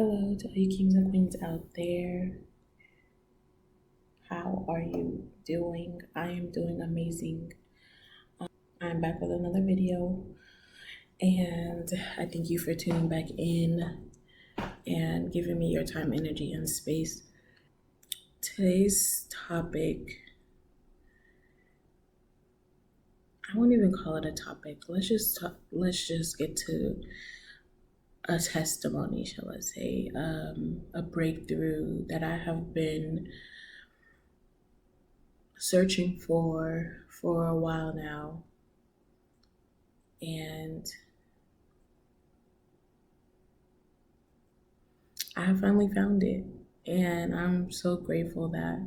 Hello to all you kings and queens out there. How are you doing? I am doing amazing. I'm back with another video, and I thank you for tuning back in and giving me your time, energy, and space. Today's topic, I won't even call it a topic. Let's just get to a testimony, shall I say, a breakthrough that I have been searching for a while now, and I have finally found it. And I'm so grateful that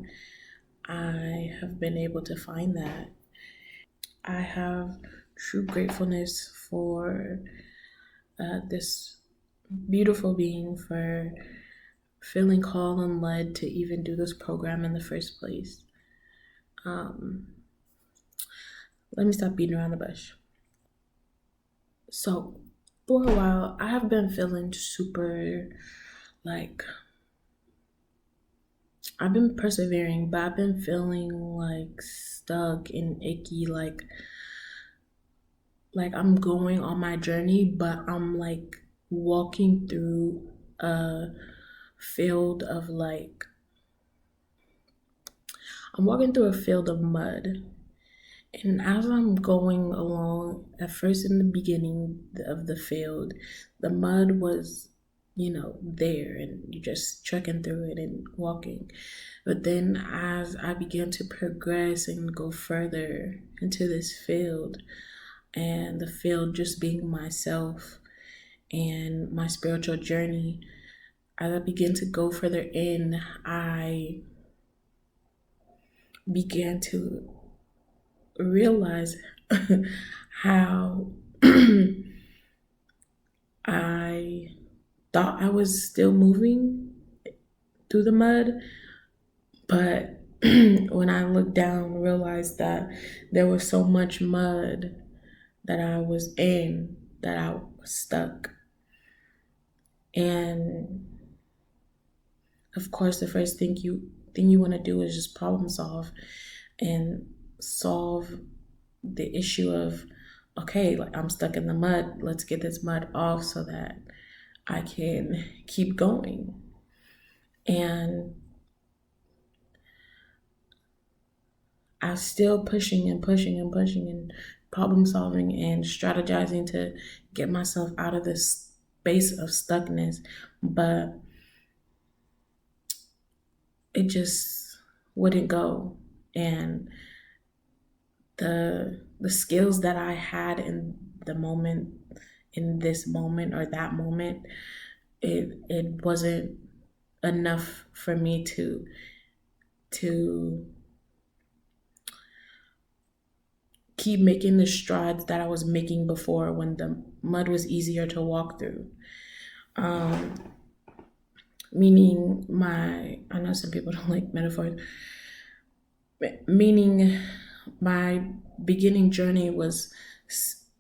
I have been able to find that. I have true gratefulness for this beautiful being for feeling called and led to even do this program in the first place. Let me stop beating around the bush. So, for a while, I have been feeling super like I've been persevering, but I've been feeling like stuck and icky, like I'm going on my journey, but I'm like walking through a field of I'm walking through a field of mud. And as I'm going along, at first in the beginning of the field, the mud was, there and you're just trekking through it and walking. But then as I began to progress and go further into this field, and the field just being myself and my spiritual journey, as I began to go further in, I began to realize how I thought I was still moving through the mud, but when I looked down, realized that there was so much mud that I was in that I was stuck. And of course, the first thing you want to do is just problem solve and solve the issue of, okay, like I'm stuck in the mud. Let's get this mud off so that I can keep going. And I was still pushing and pushing and pushing and problem solving and strategizing to get myself out of this space of stuckness, but it just wouldn't go. And the skills that I had in the moment, in this moment or that moment, it wasn't enough for me to keep making the strides that I was making before when the mud was easier to walk through. Meaning I know some people don't like metaphors, meaning my beginning journey was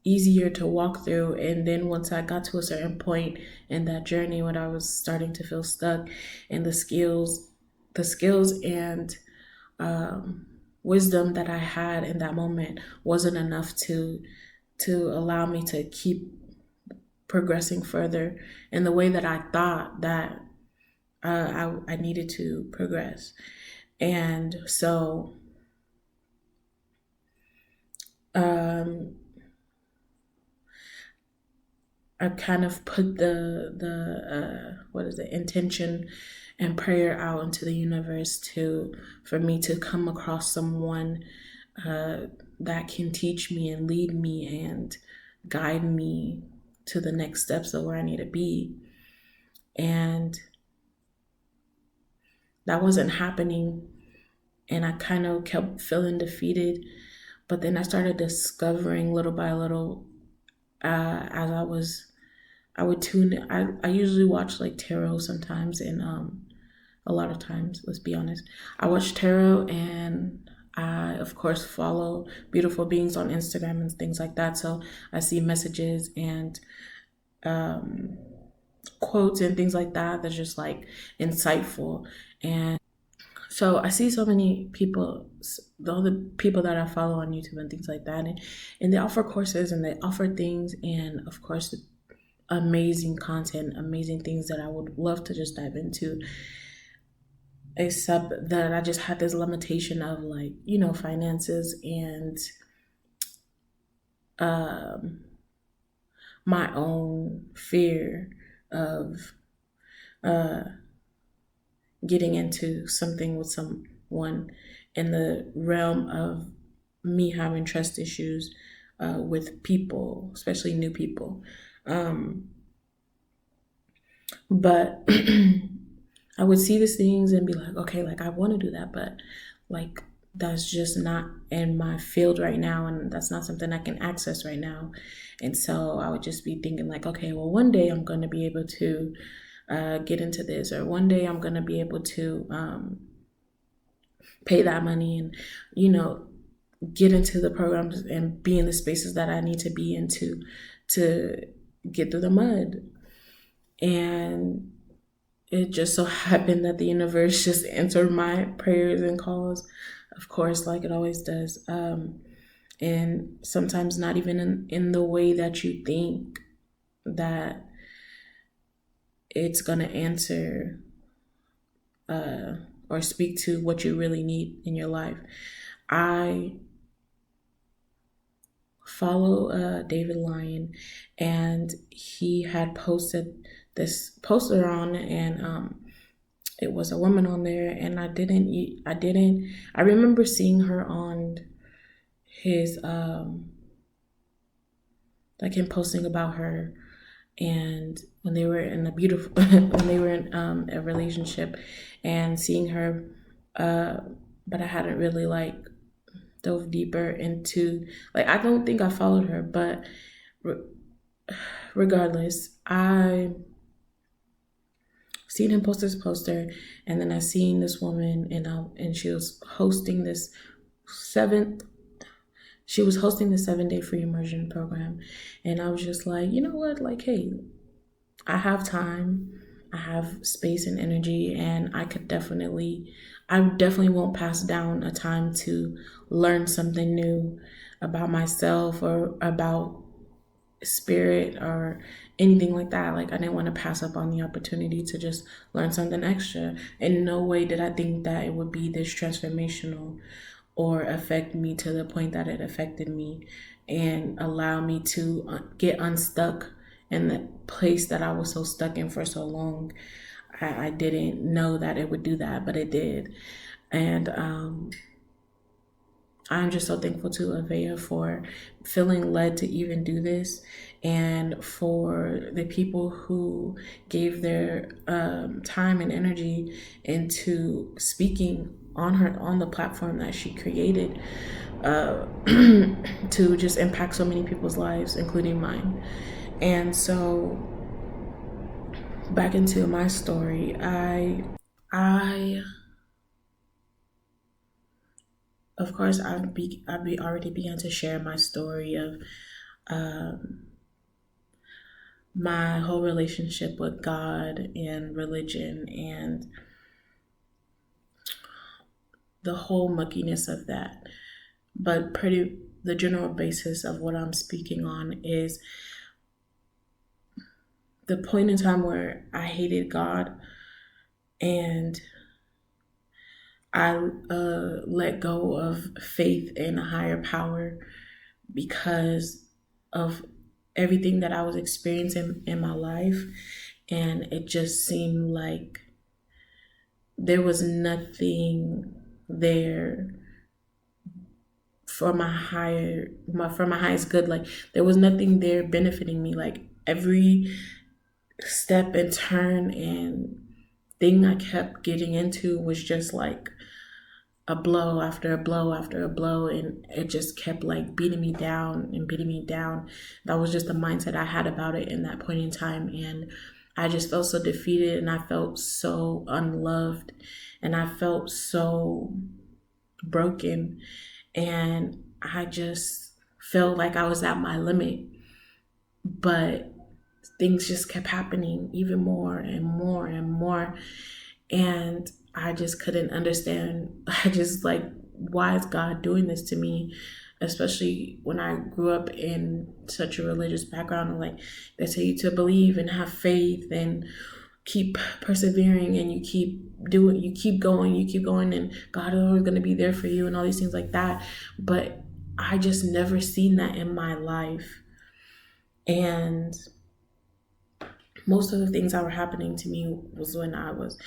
easier to walk through, and then once I got to a certain point in that journey when I was starting to feel stuck, and the skills and wisdom that I had in that moment wasn't enough to allow me to keep progressing further in the way that I thought that I needed to progress. And so I kind of put the intention and prayer out into the universe for me to come across someone that can teach me and lead me and guide me to the next steps of where I need to be. And that wasn't happening, and I kind of kept feeling defeated. But then I started discovering little by little, as I would tune in. I usually watch like tarot sometimes, and a lot of times, let's be honest, I watch tarot, and I of course follow beautiful beings on Instagram and things like that. So I see messages and quotes and things like that that's just like insightful. And so I see so many people, all the people that I follow on YouTube and things like that, and they offer courses and they offer things, and of course, amazing content, amazing things that I would love to just dive into, except that I just had this limitation of like, finances and um, my own fear of uh, getting into something with someone in the realm of me having trust issues with people, especially new people. Um, but I would see these things and be like, okay, like I want to do that, but like that's just not in my field right now, and that's not something I can access right now. And so I would just be thinking like, okay, well, one day I'm going to be able to get into this, or one day I'm going to be able to pay that money and, you know, get into the programs and be in the spaces that I need to be into to get through the mud. And it just so happened that the universe just answered my prayers and calls, of course, like it always does. And sometimes not even in the way that you think that it's going to answer uh, or speak to what you really need in your life. I follow David Lyon, and he had posted this poster on, and it was a woman on there, and I remember seeing her on his like him posting about her, and when they were in a beautiful when they were in a relationship, and seeing her, uh but I hadn't really like dove deeper into, like, I don't think I followed her, but re- regardless, I seen him post this poster, and then I seen this woman, and she was hosting this seventh she was hosting the 7-day free immersion program. And I was just like, you know what, like, hey, I have time, I have space and energy, and I definitely won't pass down a time to learn something new about myself or about spirit or anything like that. Like, I didn't want to pass up on the opportunity to just learn something extra. In no way did I think that it would be this transformational or affect me to the point that it affected me and allow me to get unstuck in the place that I was so stuck in for so long. I didn't know that it would do that, but it did. And I'm just so thankful to Avea for feeling led to even do this, and for the people who gave their time and energy into speaking on the platform that she created, uh, to just impact so many people's lives, including mine. And so, back into my story, I of course I've already began to share my story of um, my whole relationship with God and religion and the whole muckiness of that. But the general basis of what I'm speaking on is the point in time where I hated God, and I let go of faith in a higher power because of everything that I was experiencing in my life. And it just seemed like there was nothing there for my highest good. Like, there was nothing there benefiting me. Like, every step and turn and thing I kept getting into was just like a blow after a blow after a blow, and it just kept like beating me down and beating me down. That was just the mindset I had about it in that point in time, and I just felt so defeated, and I felt so unloved, and I felt so broken, and I just felt like I was at my limit. But things just kept happening even more and more and more. And I just couldn't understand. I just like, why is God doing this to me? Especially when I grew up in such a religious background, and like they tell you to believe and have faith and keep persevering, and you keep going, and God is always going to be there for you, and all these things like that. But I just never seen that in my life. And most of the things that were happening to me was when I was,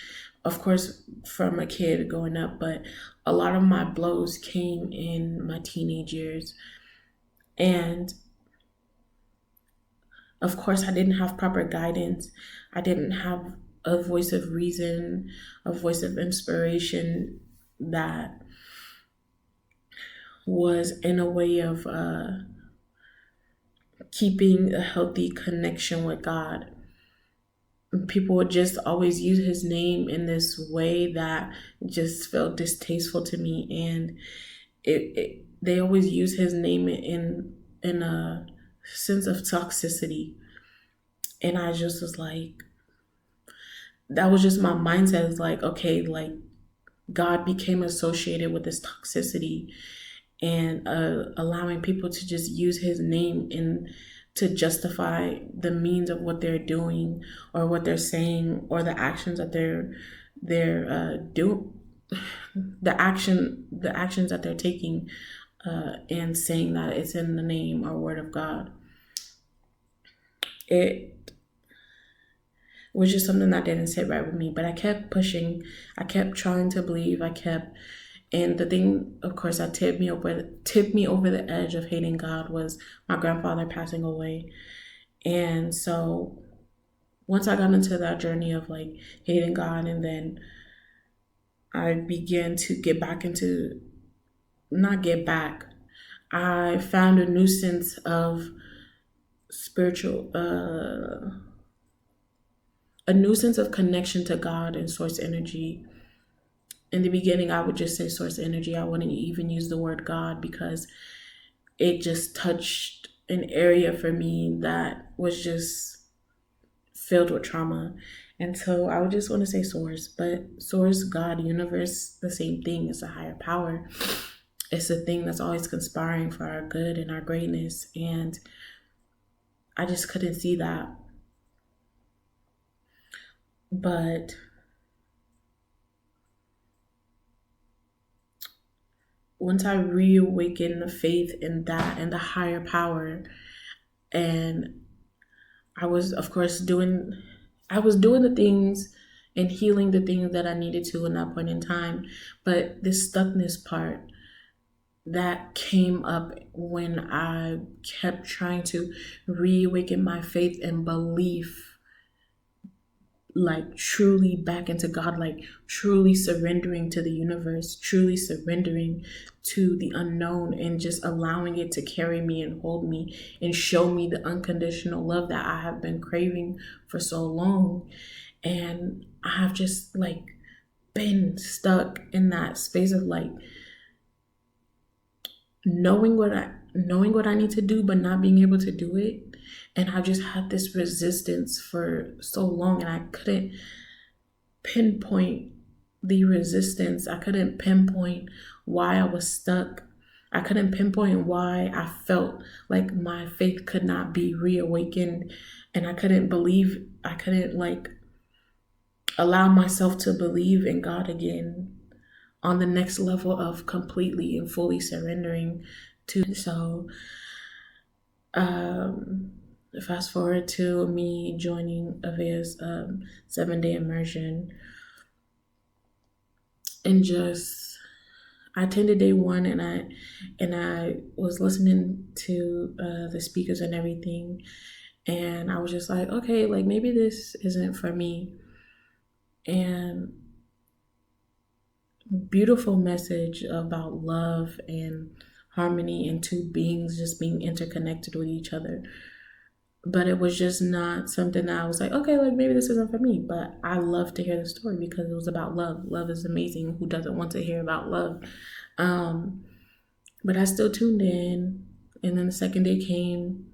of course, from a kid growing up, but a lot of my blows came in my teenage years. And of course, I didn't have proper guidance. I didn't have a voice of reason, a voice of inspiration that was in a way of keeping a healthy connection with God. People would just always use his name in this way that just felt distasteful to me, and they always use his name in a sense of toxicity. And I just was like, that was just my mindset. Is like, okay, like God became associated with this toxicity, and allowing people to just use his name in to justify the means of what they're doing or what they're saying or the actions that they're do the actions that they're taking, and saying that it's in the name or word of God. It was just something that didn't sit right with me, but I kept pushing. I kept trying to believe. And the thing, of course, that tipped me over the edge of hating God was my grandfather passing away. And so once I got into that journey of like hating God, and then I began to get back into, not get back, I found a new sense of spiritual, a new sense of connection to God and source energy. In the beginning, I would just say source energy. I wouldn't even use the word God because it just touched an area for me that was just filled with trauma. And so I would just want to say source, but source, God, universe, the same thing. It's a higher power. It's a thing that's always conspiring for our good and our greatness. And I just couldn't see that. But once I reawakened the faith in that and the higher power, and I was, of course, I was doing the things and healing the things that I needed to in that point in time. But this stuckness part that came up when I kept trying to reawaken my faith and belief, like truly back into God, like truly surrendering to the universe, truly surrendering to the unknown, and just allowing it to carry me and hold me and show me the unconditional love that I have been craving for so long. And I have just like been stuck in that space of like knowing what I need to do but not being able to do it. And I just had this resistance for so long, and I couldn't pinpoint the resistance. I couldn't pinpoint why I was stuck. I couldn't pinpoint why I felt like my faith could not be reawakened, and I couldn't like allow myself to believe in God again on the next level of completely and fully surrendering to. So fast forward to me joining Avea's 7-day immersion, and just I attended day one, and I was listening to the speakers and everything, and I was just like, okay, like maybe this isn't for me. And beautiful message about love and harmony and two beings just being interconnected with each other. But it was just not something that I was like, okay, like maybe this isn't for me. But I love to hear the story because it was about love. Love is amazing. Who doesn't want to hear about love? But I still tuned in. And then the second day came,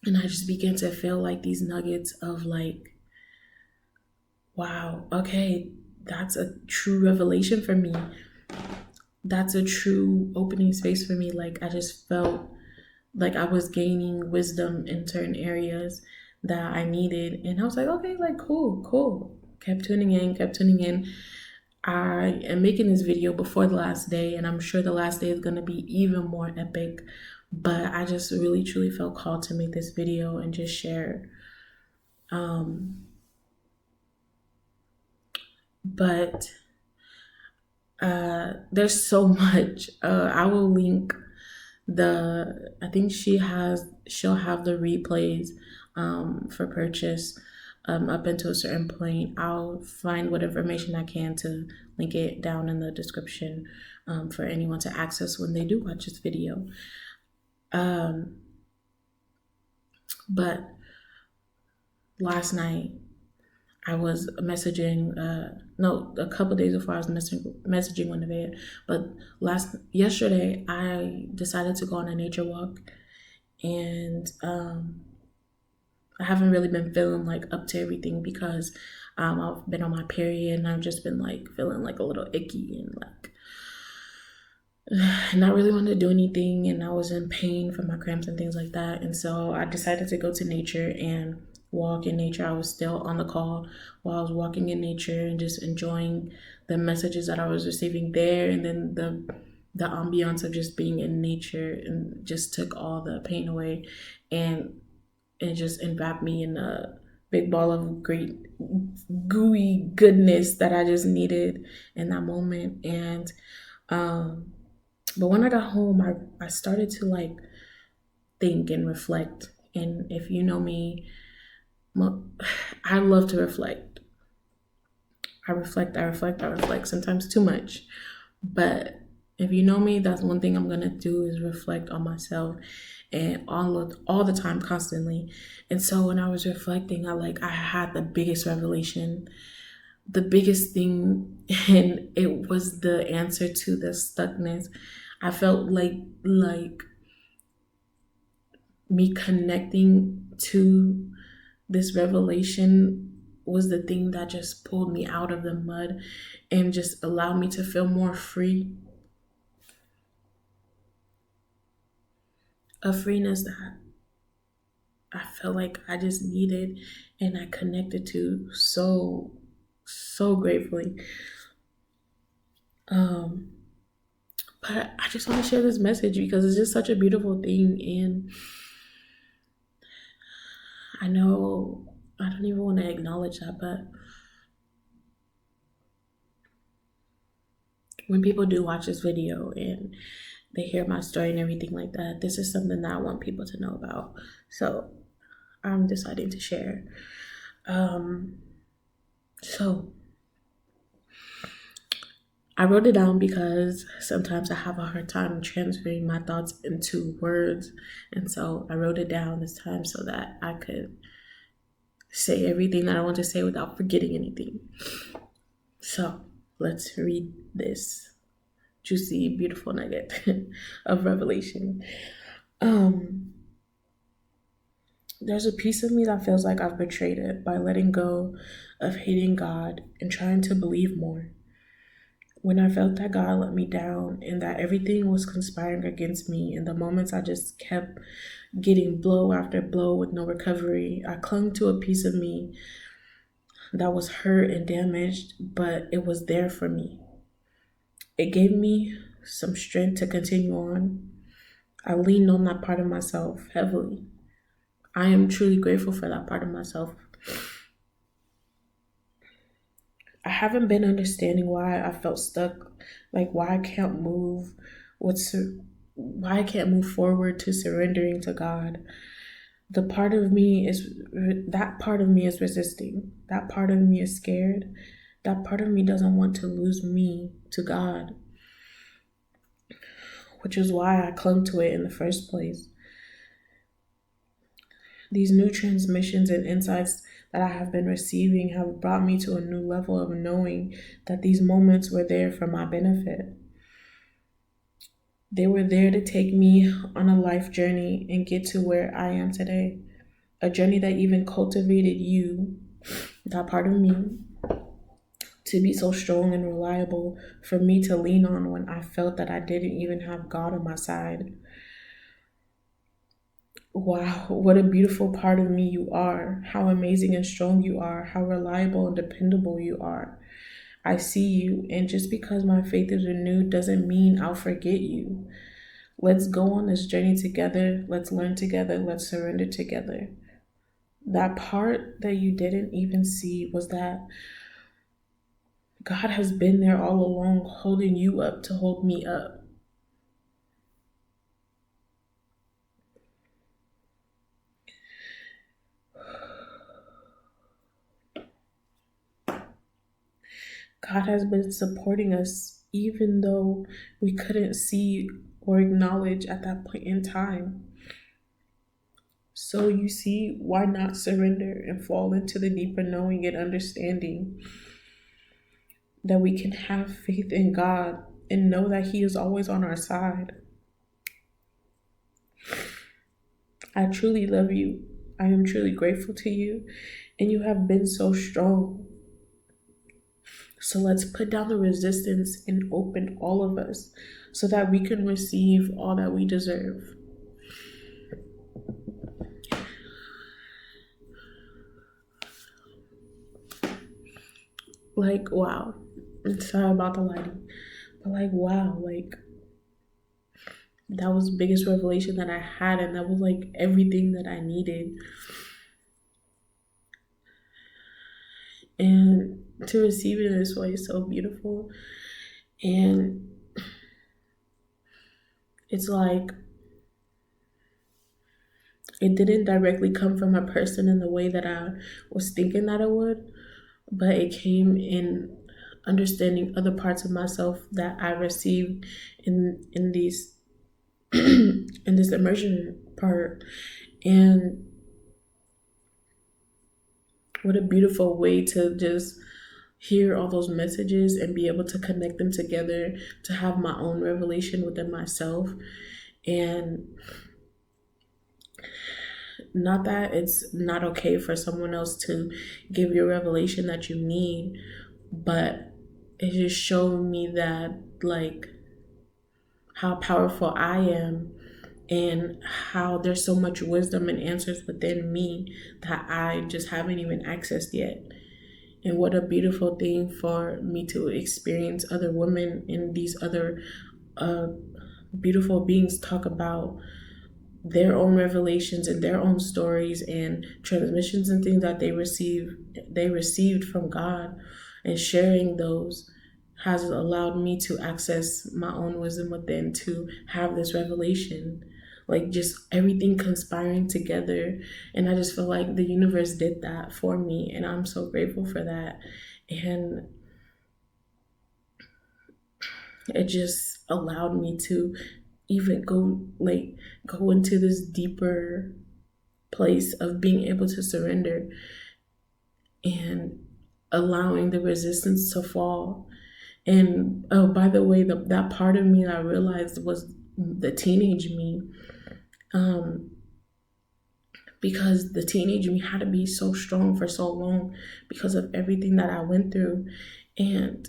And I just began to feel like these nuggets of like, wow, okay, that's a true revelation for me. That's a true opening space for me. Like I just felt like I was gaining wisdom in certain areas that I needed. And I was like, okay, like cool, cool. Kept tuning in, kept tuning in. I am making this video before the last day, and I'm sure the last day is going to be even more epic. But I just really truly felt called to make this video and just share. Um, but there's so much. I will link I think she'll have the replays for purchase up until a certain point. I'll find what information I can to link it down in the description for anyone to access when they do watch this video. Um, but last night I was messaging, no, a couple days before I was messaging Winnebago, but yesterday I decided to go on a nature walk, and I haven't really been feeling like up to everything because I've been on my period and I've just been like feeling like a little icky and like not really want to do anything, and I was in pain from my cramps and things like that. And so I decided to go to nature and walk in nature. I was still on the call while I was walking in nature and just enjoying the messages that I was receiving there, and then the ambiance of just being in nature, and just took all the pain away, and it just enwrapped me in a big ball of great gooey goodness that I just needed in that moment. And um but when I got home, I started to like think and reflect. And if you know me, I love to reflect. I reflect, sometimes too much. But if you know me, that's one thing I'm gonna do is reflect on myself and all the time, constantly. And so when I was reflecting, I had the biggest revelation, the biggest thing, and it was the answer to the stuckness. I felt like me connecting to this revelation was the thing that just pulled me out of the mud and just allowed me to feel more free. A freeness that I felt like I just needed and I connected to so gratefully. Um, but I just want to share this message because it's just such a beautiful thing. And I know I don't even want to acknowledge that, but when people do watch this video and they hear my story and everything like that, this is something that I want people to know about. So I'm deciding to share. Um, so I wrote it down because sometimes I have a hard time transferring my thoughts into words. And so I wrote it down this time so that I could say everything that I want to say without forgetting anything. So let's read this juicy, beautiful nugget of revelation. Um, there's a piece of me that feels like I've betrayed it by letting go of hating God and trying to believe more. When I felt that God let me down and that everything was conspiring against me, in the moments I just kept getting blow after blow with no recovery, I clung to a piece of me that was hurt and damaged, but it was there for me. It gave me some strength to continue on. I leaned on that part of myself heavily. I am truly grateful for that part of myself. I haven't been understanding why I felt stuck, like why I can't move, why I can't move forward to surrendering to God. The part of me is that part of me is resisting. That part of me is scared. That part of me doesn't want to lose me to God, which is why I clung to it in the first place. These new transmissions and insights that I have been receiving have brought me to a new level of knowing that these moments were there for my benefit. They were there to take me on a life journey and get to where I am today. a journey that even cultivated you, that part of me, to be so strong and reliable for me to lean on when I felt that I didn't even have God on my side. Wow, what a beautiful part of me you are. How amazing and strong you are. How reliable and dependable you are. I see you, and just because my faith is renewed doesn't mean I'll forget you. Let's go on this journey together. Let's learn together. Let's surrender together. That part that you didn't even see was that God has been there all along, holding you up to hold me up. God has been supporting us even though we couldn't see or acknowledge at that point in time. So you see, why not surrender and fall into the deeper knowing and understanding that we can have faith in God and know that He is always on our side. I truly love you. I am truly grateful to you, and you have been so strong. So let's put down the resistance and open all of us so that we can receive all that we deserve. Like, wow. I'm sorry about the lighting, but like, wow, like, that was the biggest revelation that I had, and that was like everything that I needed. And to receive it in this way is so beautiful. And it's like it didn't directly come from a person in the way that I was thinking that it would, but it came in understanding other parts of myself that I received in these in this immersion part. And what a beautiful way to just hear all those messages and be able to connect them together, to have my own revelation within myself. And not that it's not okay for someone else to give you a revelation that you need, but it just showed me that, like, how powerful I am and how there's so much wisdom and answers within me that I just haven't even accessed yet. And what a beautiful thing for me to experience other women and these other uh, beautiful beings talk about their own revelations and their own stories and transmissions and things that they received from God, and sharing those has allowed me to access my own wisdom within to have this revelation, like just everything conspiring together. And I just feel like the universe did that for me, and I'm so grateful for that. And it just allowed me to even go into this deeper place of being able to surrender and allowing the resistance to fall. And oh, by the way, that part of me that I realized was the teenage me, um, because the teenage me had to be so strong for so long because of everything that I went through. And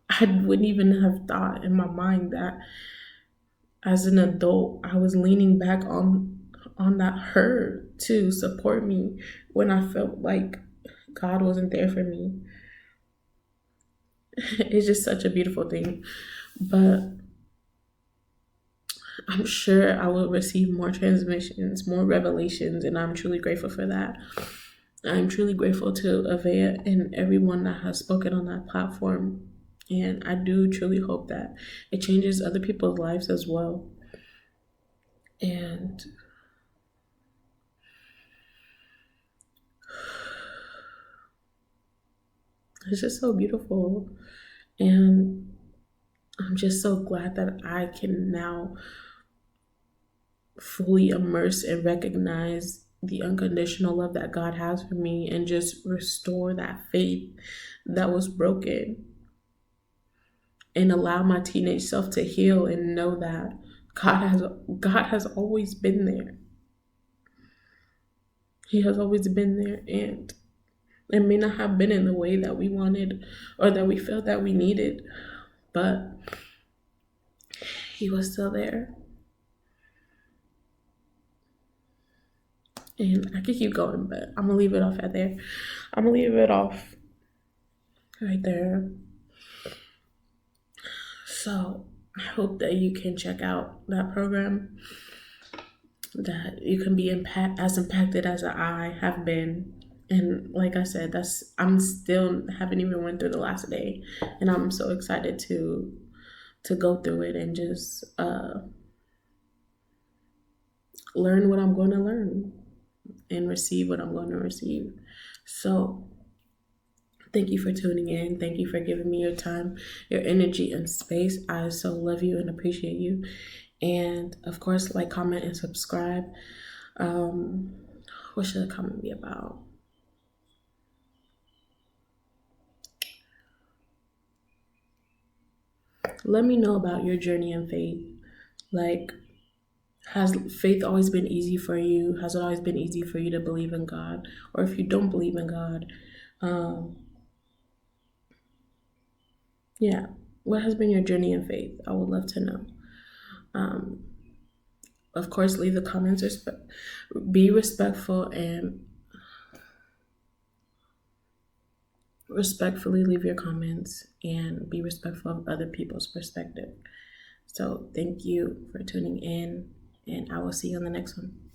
I wouldn't even have thought in my mind that as an adult I was leaning back on that her to support me when I felt like God wasn't there for me. It's just such a beautiful thing. But I'm sure I will receive more transmissions, more revelations, and I'm truly grateful for that. I'm truly grateful to Avea and everyone that has spoken on that platform. And I do truly hope that it changes other people's lives as well. And it's just so beautiful. And I'm just so glad that I can now fully immerse and recognize the unconditional love that God has for me and just restore that faith that was broken, and allow my teenage self to heal and know that God has God has always been there. He has always been there, and it may not have been in the way that we wanted or that we felt that we needed, but he was still there. And I could keep going, but I'm gonna leave it off at there. I'm gonna leave it off right there. So I hope that you can check out that program, that you can be as impacted as I have been. And like I said, I'm still haven't even went through the last day, and I'm so excited to go through it and just learn what I'm going to learn and receive what I'm going to receive. So thank you for tuning in. Thank you for giving me your time, your energy, and space. I so love you and appreciate you. And of course, like, comment, and subscribe. What should the comment be about? Let me know about your journey in faith. Like, has faith always been easy for you? Has it always been easy for you to believe in God? Or if you don't believe in God, um, yeah, what has been your journey in faith? I would love to know. Um, of course, leave the comments. Be respectful and respectfully leave your comments and be respectful of other people's perspective. So thank you for tuning in, and I will see you on the next one.